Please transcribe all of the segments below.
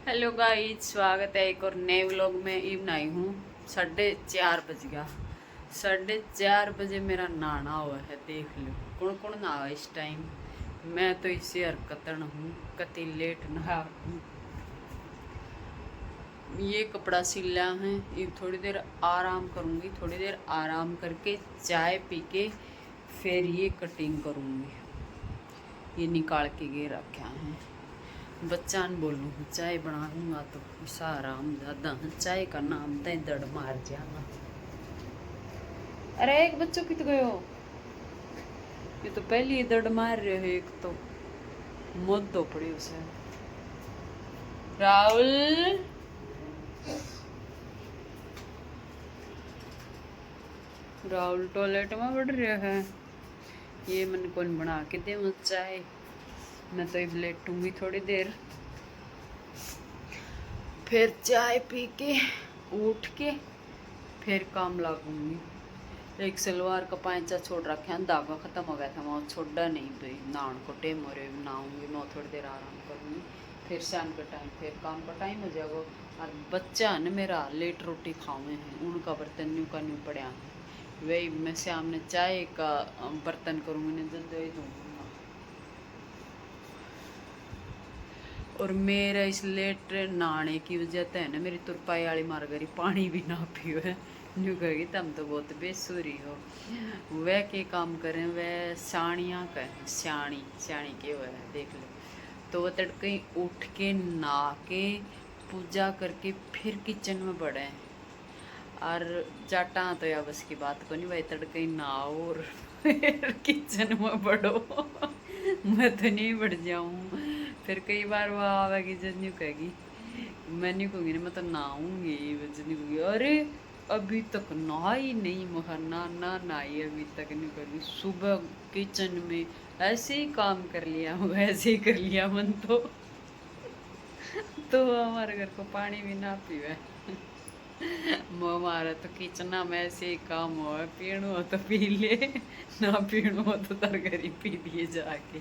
Hello guys, स्वागत है एक और नए व्लॉग में। इवन आई हूँ 4:30 बज गया। 4:30 बजे मेरा नहाना हुआ है। देख लो कौन कौन नहा इस टाइम। मैं तो इसी हरकतन हूँ, कति लेट नहा हूँ। ये कपड़ा सिला है, ये थोड़ी देर आराम करूँगी। थोड़ी देर आराम करके चाय पी के फिर ये कटिंग करूँगी। ये निकाल के गे रखा है। बच्चा ने बोलूँ चाय बना लूँगा तो ऐसा आराम ज़्यादा है। चाय का नाम तय दड़ मार जाना। अरे एक बच्चों की तो गयो, ये तो पहली दड़ मार रहे हो। एक तो मौत दो पड़ी उसे। राहुल राहुल टॉयलेट में बढ़ रहा है। ये मन कौन बना के दे मुझे चाय। मैं तो अब लेटूंगी थोड़ी देर, फिर चाय पी के उठ के फिर काम लागूंगी। एक सलवार का पैंचा छोड़ रखे हैं, धागा खत्म हो गया था, मैं छोड़ा नहीं। तो नहान को टेम हो रहे नहाऊंगी मैं, थोड़ी देर आराम करूँगी। फिर शाम का टाइम फिर काम का टाइम हो जाएगा। और बच्चा है ना मेरा लेट रोटी खावे हैं, उनका बर्तन न्यू का न्यू पड़ा है। वही मैं शाम ने चाय का बर्तन करूँगी ना, जल्दी वही दूँगा। और मेरा इस लेट नहाने की वजह से है ना, मेरी तुरपाई वाली मार गई, पानी भी ना पियो है। न्यू कहेगी तुम तो बहुत बेसुरी हो। वह के काम करें, वह साणियाँ कहें, सियाणी सियाणी के हुआ है देख लो। तो वह तड़के उठ के नहा के पूजा करके फिर किचन में बढ़े। और जाटा तो या बस की बात को नहीं भाई, तड़के नहाओ और फिर किचन में बढ़ो। मैं तो नहीं बढ़ जाऊँ। फिर कई बार वो आवेगी जन्यू कहेगी, मैं नहीं कहूँगी ना मैं तो नहाऊंगी। जन्यू कहूँगी अरे अभी तक नहाई नहीं। मगर ना ना नहाई अभी तक नहीं करी। सुबह किचन में ऐसे ही काम कर लिया, वैसे ही कर लिया मन तो हमारे घर को पानी भी ना पीवे। हमारा तो किचना में ऐसे ही काम हो, पीणु हो तो पी ले, ना पीणु हो तो तरकारी पी लिए जाके।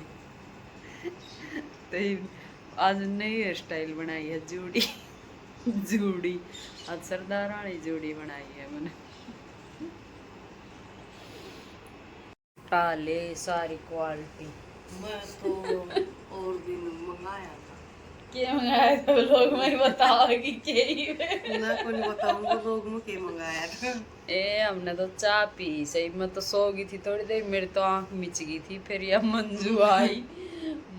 तो आज नई हेयर स्टाइल बनाई है जूड़ी। जूड़ी आज सरदार वाली जूड़ी बनाई है मैंने। टाले सारी क्वालिटी। मैं तो और दिन मंगाया था। क्या मंगाया था लोग, मैं बताओगी के ही मैं को नहीं बताऊंगा लोग में क्या मंगाया था। ए हमने तो चाय पी सही। मैं तो सो गई थी थोड़ी देर, मेरी तो आंख मिच गई थी। फिर यह मंजू आई,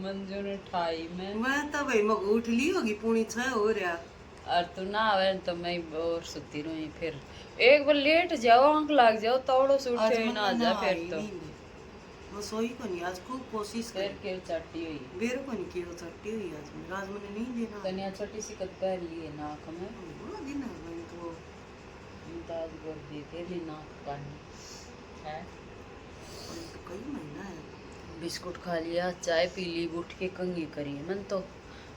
मंजू ने उठाई। मैं तो भाई मग उठ ली होगी, पूरी 6 हो रहा। और तू ना आवे तो मैं और सुती रही। फिर एक बार लेट जाओ, आंख लग जाओ, तौड़ो से उठे आज ना जा। फिर तो मैं सोई को नहीं, आज खूब कोशिश फिर कर। क्यों चट्टी हुई बेर को नहीं किया चट्टी हुई आज मैंने नहीं देना। कन्या छोटी सी कद पहन ली है नाक में। बड़ा दिन है मैं तो ताज कर दी तेरी नाक कानी है। तो कई महीना है। बिस्कुट खा लिया, चाय पी ली, उठ के कंघी करी। मन तो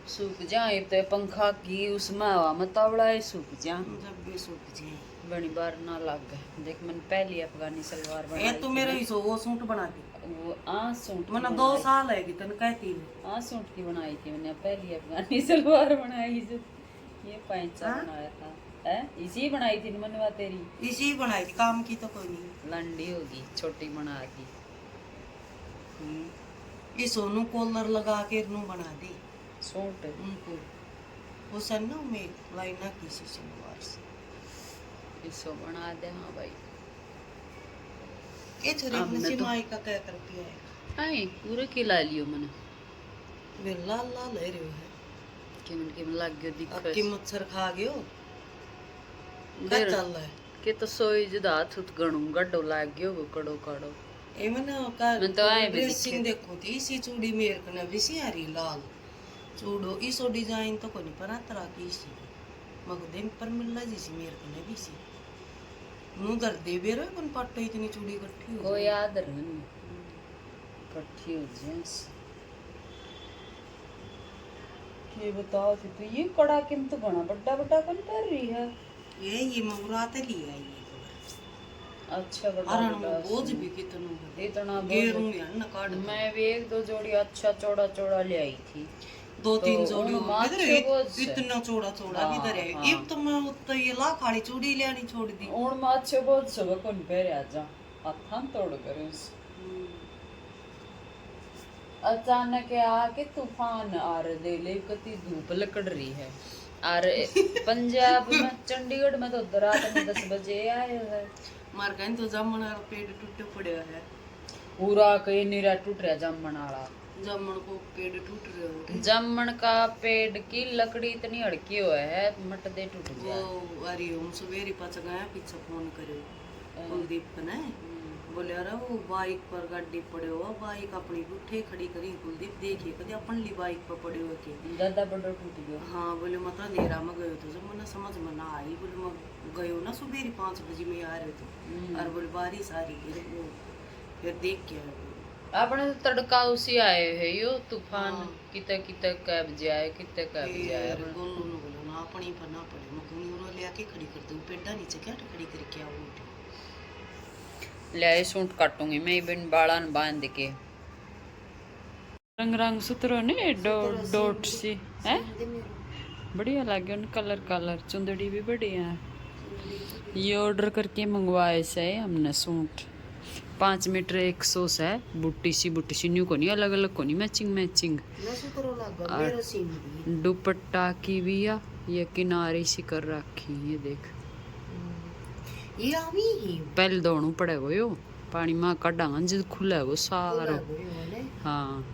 सूख जाए तो पंखा की उसमें हवा में तवड़ा सूख जा। जब भी सूख जाए बड़ी बार ना लग गए। देख मैंने पहली अफगानी सलवार ये बनाई तो थी मेरा ना। ही सो वो सूट बना दी वो सूट मैंने की 2 बनाई। साल है कि तन कहती सूट की बनाई थी मैंने, पहली अफगानी सलवार बनाई जो ये पैंचा हाँ? बनाया था। है इसी बनाई थी मनवा तेरी। इसी बनाई थी, काम की तो कोई नहीं। लंडी होगी छोटी बना की। ये सोनू कॉलर लगा के नू बना दी सूट उनको। वो सन ना में लाइना किसी सलवार से इसो बना दे। हाँ भाई ये छोरे अब ने मैं तो सिमाई का क्या कर पिया है। आई पूरे खिला लियो मैंने। वे लाल लाल है रे है केमन लग गयो अब दिक्कत की मच्छर खा गयो क्या देर चल रहा है। के तो सोई जुदा थुत गणू गड्डो लाग गयो वो कड़ो कड़ो। ए मैंने का मैं तो आए भी ड्रेसिंग देखो थी इसी चूड़ी मेरे को ने विसी आ रही लाल चूड़ो इसो डिजाइन तो कोनी पर तरह की इसी मग दिन पर मिलना जिसी मेरे को ने विसी नु दर दे बेरो कौन पट्टो इतनी चूड़ी इकट्ठी हो को याद रहन कट्ठी हो जेंस के बताओ थी तो ये कड़ा किम तो घना बड़ा बड़ा कौन कर रही है। ये मगुराते लिया ये अच्छा बड़ा अरण बड़ा बोझ भी कितना इतना गेरू यार ना काट मैं भी 1-2 जोड़ी अच्छा चौड़ा चौड़ा ले आई थी। 2-3 जोड़ी उन और माच्छो किधर बहुत से। इतना चौड़ा चौड़ा हाँ, किधर है हाँ। ये तो मैं उत्ता ये लाख वाली चूड़ी लेनी छोड़ दी उन माच्छो बहुत सब कौन पेरे आजा हथां तोड़ करे उस अचानक आके तूफान आ रहे दे ले कती धूप लकड़ रही है और पंजाब में चंडीगढ़ में तो रात में 10 बजे आए है मार कहीं तो जामन वाला पेड़ टूटे पड़े है पूरा कहीं निरा टूट रहा जामन वाला जामन को पेड़ टूट रहे हो जामन का पेड़ की लकड़ी इतनी हड़की हुआ है मट दे टूट वो जाए अरे हम सवेरे पास गया पीछे फोन करे कुलदीप ने बोले अरे वो बाइक पर गाड़ी पड़े हो बाइक अपनी उठे खड़ी करी कुलदीप देखिए कभी अपन ली बाइक पर पड़े हो के ज्यादा बड़ा टूट गया हाँ बोले मतलब अंधेरा में गए तो जब मैंने समझ में ना आई बोले मैं गए ना सुबह 5 बजे में आ रहे थे और बोले बारिश आ रही है फिर देख के आए आपने तो तड़का उसी आए है यो तूफान किते किते कब जाए किते कब जाए बोलो ना बोलो ना अपनी पर ना पड़े मैं कहीं और ले आके खड़ी कर दूं पेड़ा नीचे क्या खड़ी करके आओ ले सूट काटूंगी मैं बिन बाड़न बांध के रंग रंग सुतरो ने डॉट सी है बढ़िया लगे उन कलर कलर चुंदड़ी भी बढ़िया है ये ऑर्डर करके मंगवाए से हमने सूट 5 मीटर 100 है बुट्टी सी न्यू को नहीं अलग अलग को नहीं मैचिंग दुपट्टा की भी ये किनारे सी कर रखी ये देख ये आवी ही पहले दोनों पड़े वो यो पानी में कढ़ांगा जब खुला वो सारा हाँ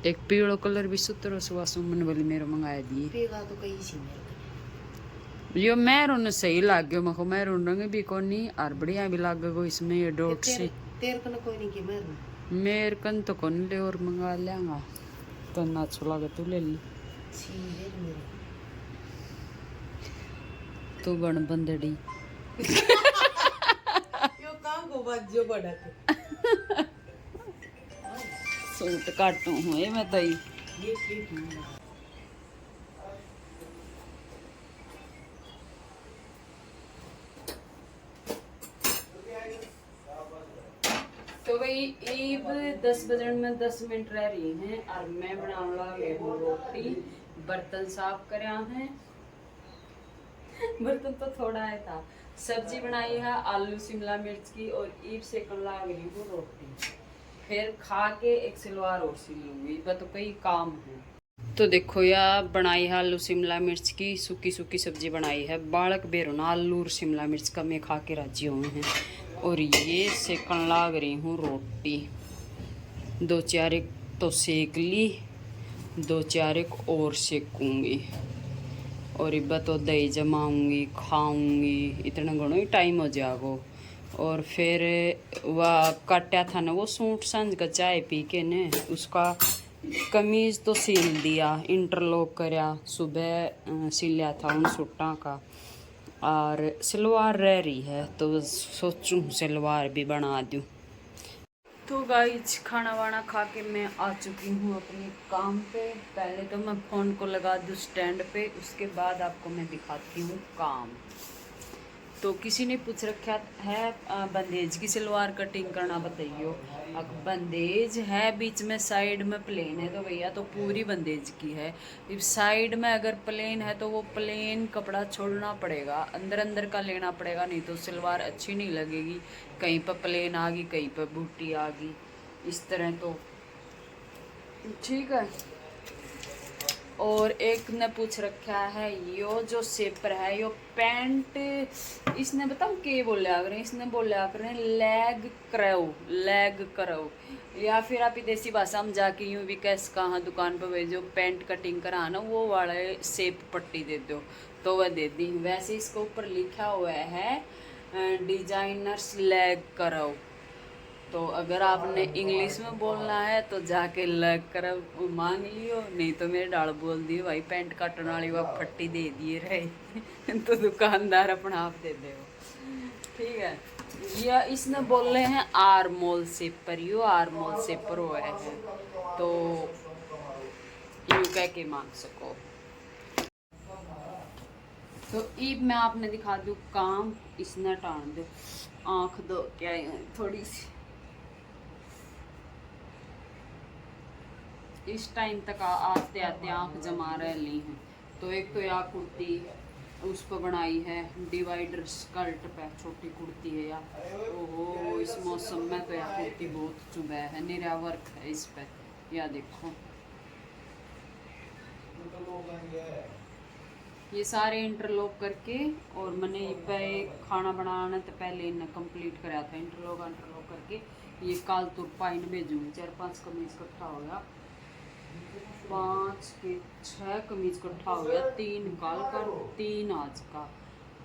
एक पीलो कलर भी सुतरो सुबह सुमन वाली मेरे मंगाया दिए पेगा तो कहीं सी मेरे यो मैरून सही लाग गयो मको मैरून रंग भी कोनी और बढ़िया भी लाग गयो इसमें ये डॉट से तेरे कन कोई नहीं के मैरून मेर कन तो कौन ले और मंगा लेंगा तो ना अच्छा लगे तू ले ली तू बन बंदड़ी यो काम को बाजो बड़ा के सूट काटू हूँ मैं तो ये ठीक तो भाई ईब 10 बजन में 10 मिनट रह रही हैं और मैं बनाने लगी हूँ रोटी बर्तन साफ करया है बर्तन तो थोड़ा है था सब्जी बनाई है आलू शिमला मिर्च की और ईब सेकन ला रही हूँ रोटी फिर खा के एक सलवार और सी लूंगी बस तो कई काम है तो देखो यार बनाई है आलू शिमला मिर्च की सूखी सूखी सब्जी बनाई है बालक बेरोना आलू और शिमला मिर्च का मैं खा के राजी हुए हैं और ये सेकन लाग रही हूँ रोटी 2-4 एक तो सेक ली 2-4 एक और सेकूंगी और इब्बा तो दही जमाऊंगी खाऊंगी इतना घणो ही टाइम हो जाएगा और फिर वह काटा था ना वो सूट सांझ का चाय पी के ने उसका कमीज तो सील दिया इंटरलॉक करया सुबह सिलिया था उन सूटा का और सलवार रह रही है तो सोचूं सलवार भी बना दूं तो गाइस खाना वाना खा के मैं आ चुकी हूँ अपने काम पे पहले तो मैं फ़ोन को लगा दूँ स्टैंड पे उसके बाद आपको मैं दिखाती हूँ काम तो किसी ने पूछ रखा है बंदेज की सलवार कटिंग करना बताइयो अब बंदेज है बीच में साइड में प्लेन है तो भैया तो पूरी बंदेज की है इस साइड में अगर प्लेन है तो वो प्लेन कपड़ा छोड़ना पड़ेगा अंदर अंदर का लेना पड़ेगा नहीं तो सलवार अच्छी नहीं लगेगी कहीं पर प्लेन आ गई कहीं पर बूटी आ गई इस तरह तो ठीक है और एक ने पूछ रखा है यो जो सेपर है यो पैंट इसने बताओ के बोलिया करें इसने बोलिया करें लेग करो या फिर आप देसी भाषा में जाके यूं भी कैसे कहाँ दुकान पर भेजो पैंट कटिंग करा ना वो वाले सेप पट्टी दे दो तो वह दे दी वैसे इसके ऊपर लिखा हुआ है डिजाइनर्स लेग करो तो अगर आपने इंग्लिश में बोलना है तो जाके लग कर मांग लियो नहीं तो मेरे डाल बोल दियो भाई पैंट काटने वाली वह फट्टी दे दिए रहे तो दुकानदार अपना आप दे दे ठीक है या इसने बोल रहे हैं आरमोल सेपर यो आरमोल सेपर हुआ है तो यूं कह के मांग सको तो ईब मैं आपने दिखा दूँ काम इसने टाण दो आँख दो क्या थोड़ी सी इस टाइम तक आते आते आँख जमा रह ली हैं। तो एक तो या कुर्ती उस पर बनाई है डिवाइडर स्कर्ट पे, छोटी कुर्ती है यार। ओहो इस मौसम में तो यार कुर्ती बहुत चुभा है, निरा वर्क है इस पे। या देखो ये सारे इंटरलॉक करके, और मैंने पे खाना बनाना तो पहले इन्हें कंप्लीट कराया था इंटरलॉक करके। ये काल तुरपा इन भेजूंगी, 4-5 कमीज इकट्ठा हो गया, 5 के 6 कमीज इकट्ठा हो गया, 3 काल का 3 आज का।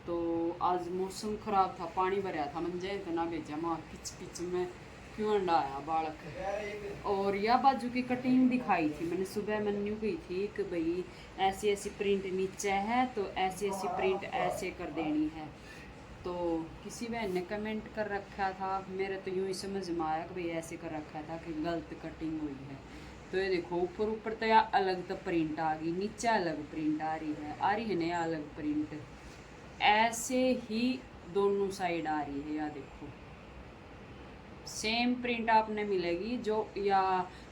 तो आज मौसम खराब था, पानी भरा था, मंजे इतना भेजा माँ किच किच में क्यों अंडा आया बालक। और यह बाजू की कटिंग दिखाई थी मैंने सुबह, मेन्यू गई थी कि भाई ऐसी ऐसी प्रिंट नीचे है तो ऐसी ऐसी प्रिंट ऐसे कर देनी है। तो किसी बहन ने कमेंट कर रखा था, मेरे तो यूँ ही समझ में आया कि भाई ऐसे कर रखा था कि गलत कटिंग हुई है। तो ये देखो ऊपर तो या अलग तो प्रिंट आ गई, नीचे अलग प्रिंट आ रही है नया अलग प्रिंट, ऐसे ही दोनों साइड आ रही है। या देखो सेम प्रिंट आपने मिलेगी, जो या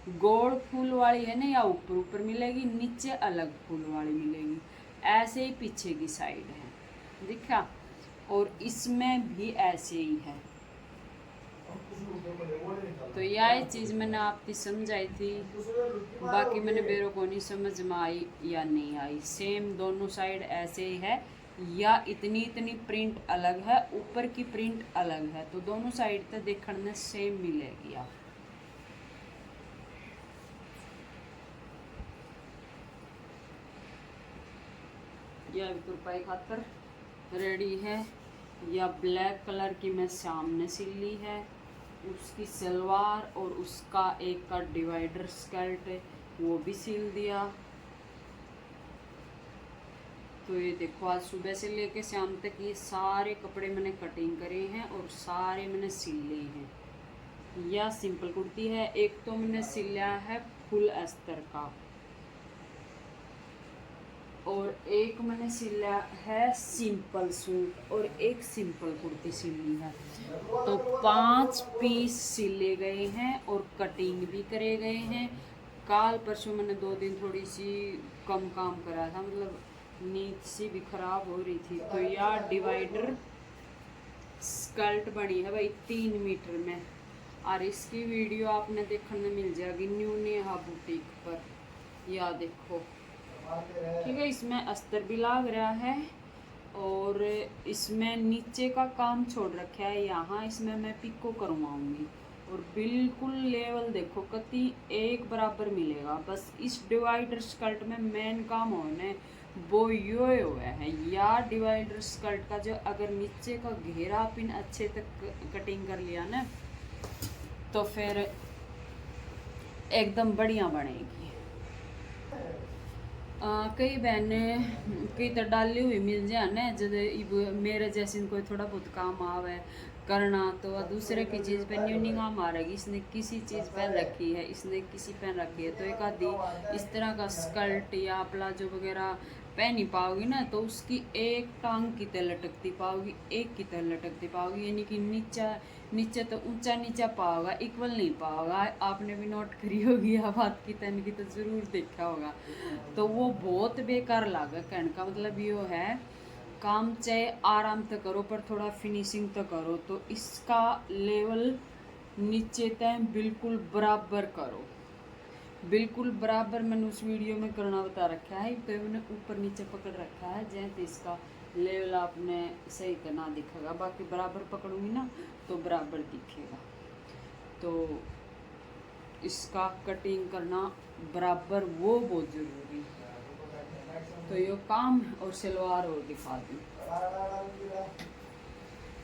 गोल फूल वाली है ना या ऊपर ऊपर मिलेगी, नीचे अलग फूल वाली मिलेगी, ऐसे ही पीछे की साइड है दिखा। और इसमें भी ऐसे ही है। तो यह चीज़ मैंने आपकी समझाई थी, बाकी मैंने बेरों को नहीं समझ में आई या नहीं आई। सेम दोनों साइड ऐसे ही है, या इतनी इतनी प्रिंट अलग है, ऊपर की प्रिंट अलग है, तो दोनों साइड तो देखने में सेम मिलेगी। आप यह तुरपाई खातर रेडी है। या ब्लैक कलर की मैं सामने सिल ली है, उसकी सलवार और उसका एक का डिवाइडर स्कर्ट वो भी सिल दिया। तो ये देखो आज सुबह से लेके शाम तक ये सारे कपड़े मैंने कटिंग करे हैं और सारे मैंने सिल लिए हैं। यह सिंपल कुर्ती है, एक तो मैंने सिला है फुल अस्तर का, और एक मैंने सिला है सिंपल सूट, और एक सिंपल कुर्ती सिली है। तो 5 पीस सिले गए हैं और कटिंग भी करे गए हैं। काल परसों मैंने 2 दिन थोड़ी सी कम काम करा था, मतलब नींद सी भी खराब हो रही थी। तो यह डिवाइडर स्कर्ट बनी है भाई 3 मीटर में, और इसकी वीडियो आपने देखने मिल जाएगी न्यू नेहा बुटीक पर। या देखो ठीक है, इसमें अस्तर भी लग रहा है और इसमें नीचे का काम छोड़ रखा है यहाँ, इसमें मैं पिको करवाऊंगी। और बिल्कुल लेवल देखो कति एक बराबर मिलेगा। बस इस डिवाइडर स्कर्ट में मेन काम होने वो यो हुआ है, या डिवाइडर स्कर्ट का जो अगर नीचे का घेरा पिन अच्छे तक कटिंग कर लिया ना तो फिर एकदम बढ़िया बनेगी। कई बहनें कई तो डाली हुई मिल जाए ना, जब मेरे जैसे कोई थोड़ा बहुत काम आवे करना, तो वह दूसरे की चीज़ पे न्यू नहीं काम आ रही। इसने किसी चीज़ पहन रखी है, इसने किसी पहन रखी है, तो एक आधी इस तरह का स्कर्ट या प्लाजो वगैरह पहन ही पाओगी ना, तो उसकी एक टांग की तरह लटकती पाओगी, एक की तरह लटकती पाओगी, यानी कि नीचे तो ऊंचा नीचा पाओगा, इक्वल नहीं पाओगा। आपने भी नोट करी होगी यह बात की, तन की तो ज़रूर देखा होगा। तो वो बहुत बेकार लगा। कहने का मतलब ये है काम चाहे आराम तो करो पर थोड़ा फिनिशिंग तो करो। तो इसका लेवल नीचे तय बिल्कुल बराबर करो, बिल्कुल बराबर मैंने उस वीडियो में करना बता रखा है। तो मैंने ऊपर नीचे पकड़ रखा है, जैसे इसका लेवल आपने सही करना दिखेगा। बाकी बराबर पकड़ूंगी ना तो बराबर दिखेगा। तो इसका कटिंग करना बराबर वो बहुत ज़रूरी है। तो ये काम और सलवार और दिखा दूँ।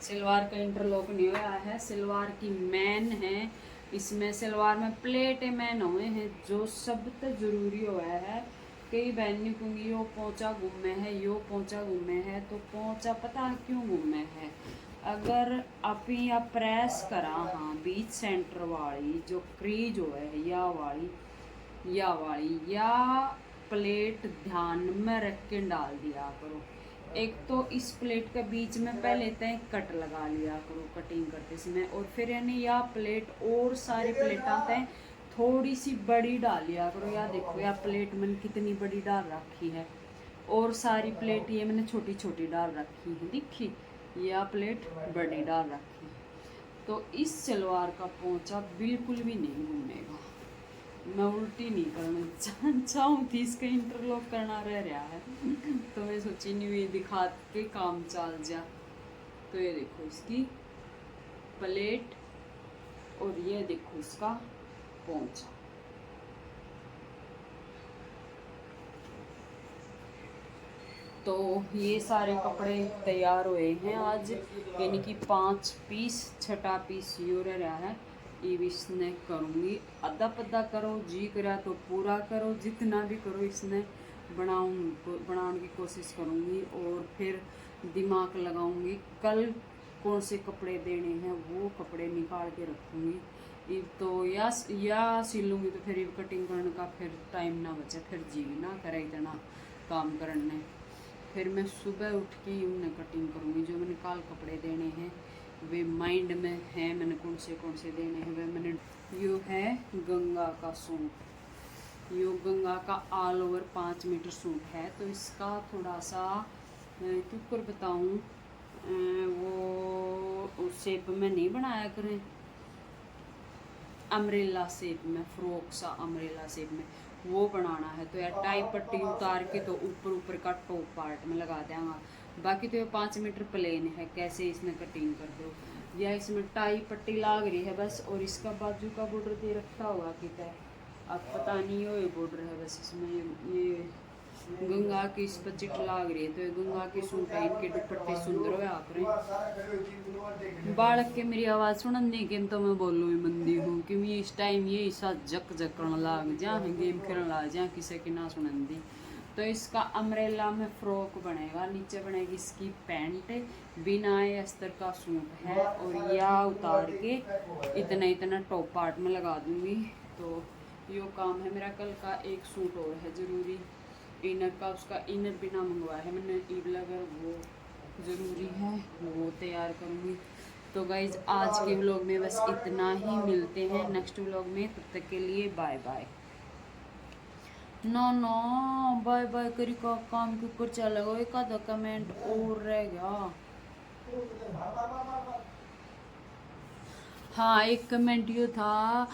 सलवार का इंटरलॉक नहीं हुआ है, सलवार की मैन है। इसमें सलवार में प्लेट मैन हुए हैं जो सब तो जरूरी हुआ है। कई बहन कहूँगी यो पोंचा घूमे है, यो पोंचा घूमे है, तो पोंचा पता क्यों घूमे है? अगर आप या प्रेस करा हाँ बीच सेंटर वाली जो क्रीज हो है या प्लेट ध्यान में रख के डाल दिया करो। एक तो इस प्लेट के बीच में पहले तय कट लगा लिया करो कटिंग करते समय, और फिर यानी या प्लेट और सारी प्लेटा तय थोड़ी सी बड़ी डालिया करो। या देखो या प्लेट मैंने कितनी बड़ी डाल रखी है, और सारी प्लेट ये मैंने छोटी छोटी डाल रखी है, दिखी, या प्लेट बड़ी डाल रखी है। तो इस सलवार का पोंचा बिल्कुल भी नहीं घूमेगा। मैं उल्टी नहीं करना चाहूँ थी, इसका इंटरलॉक करना रह रहा है तो मैं सोची नहीं ये दिखा के काम चल जा। तो ये देखो इसकी प्लेट और ये देखो इसका पोंचा। तो ये सारे कपड़े तैयार हुए हैं आज, यानी कि 5 पीस, 6ठा पीस यूँ रहा है। ये भी इसने करूँगी, अद्धा पद्धा करो, जी करा तो पूरा करो, जितना भी करो इसने बनाने की कोशिश करूँगी। और फिर दिमाग लगाऊंगी कल कौन से कपड़े देने हैं, वो कपड़े निकाल के रखूँगी। तो या सिलूँगी तो फिर ये कटिंग करने का फिर टाइम ना बचे, फिर जी ना करे इतना काम करने। फिर मैं सुबह उठ के ही उन्हें कटिंग करूँगी। जो मैंने कल कपड़े देने हैं वे माइंड में हैं, मैंने कौन से देने हैं वे मैंने। यो है गंगा का सूट, यो गंगा का ऑल ओवर 5 मीटर सूट है। तो इसका थोड़ा सा क्यों कर बताऊँ, वो उस शेप में नहीं बनाया करें, अम्ब्रेला शेप में, फ्रॉक सा अम्ब्रेला शेप में वो बनाना है। तो यार टाई पट्टी उतार के तो ऊपर का टॉप पार्ट में लगा देंगे। बाकी तो ये 5 मीटर प्लेन है, कैसे इसमें कटिंग कर दो, या इसमें टाई पट्टी लाग रही है बस। और इसका बाजू का बॉर्डर दे रखा होगा कितना, अब पता नहीं हो, ये बॉर्डर है बस। इसमें ये गंगा की इस पर चिट लाग रही है। तो ये गंगा की सूट है, इनके दुपट्टे सुंदर हो आप बालक के मेरी आवाज़ सुनन नहीं के तो मैं बोलूँ मंदी हूँ कि मैं इस टाइम ये सब जक जकन लाग जा, गेम खेलने लाग जा, किसी की ना सुनन दी। तो इसका अम्ब्रेला में फ्रॉक बनेगा, नीचे बनेगी इसकी पैंट, बिना अस्तर का सूट है। और या उतार के इतना टॉप पार्ट में लगा दूंगी। तो यो काम है मेरा। कल का एक सूट और है ज़रूरी, इनर का, उसका इनर बिना मंगवाया है मैंने, ईबलगर, वो ज़रूरी है, वो तैयार करूँगी। तो गाइज आज के व्लॉग में बस इतना ही, मिलते हैं नेक्स्ट व्लॉग में, तब तक के लिए बाय बाय। ना ना बाय बाय करी का काम के ऊपर चला गया, एक आधा कमेंट और रह गया। हाँ एक कमेंट ये था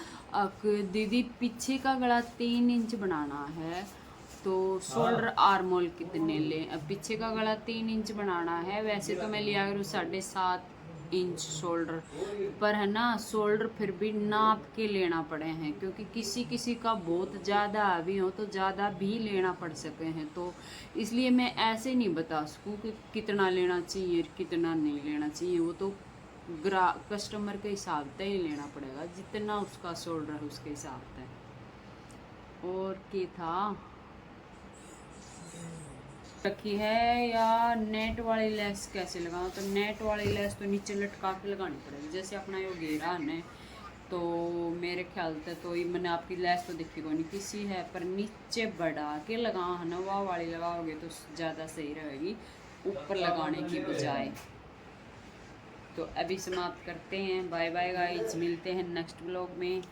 दीदी पीछे का गला 3 इंच बनाना है, तो शोल्डर आर्मोल कितने लें। पीछे का गला 3 इंच बनाना है, वैसे तो मैं लिया करूँ 7.5 इंच शोल्डर, पर है ना शोल्डर फिर भी नाप के लेना पड़े हैं, क्योंकि किसी का बहुत ज़्यादा भी हो तो ज़्यादा भी लेना पड़ सके हैं। तो इसलिए मैं ऐसे नहीं बता सकूँ कि कितना लेना चाहिए कितना नहीं लेना चाहिए, वो तो कस्टमर के हिसाब से ही लेना पड़ेगा, जितना उसका शोल्डर है उसके हिसाब से। और क्या था रखी है, या नेट वाली लेस कैसे लगाऊं। तो नेट वाली लेस तो नीचे लटका के लगानी पड़ेगी, जैसे अपना ये घेरा है। तो मेरे ख्याल से तो ये मैंने आपकी लेस तो देखी को नहीं किसी है, पर नीचे बढ़ा के लगा है ना, वाह वाली लगाओगे तो ज़्यादा सही रहेगी ऊपर लगाने की बजाय। तो अभी समाप्त करते हैं, बाय बाय गाइस, मिलते हैं नेक्स्ट व्लॉग में।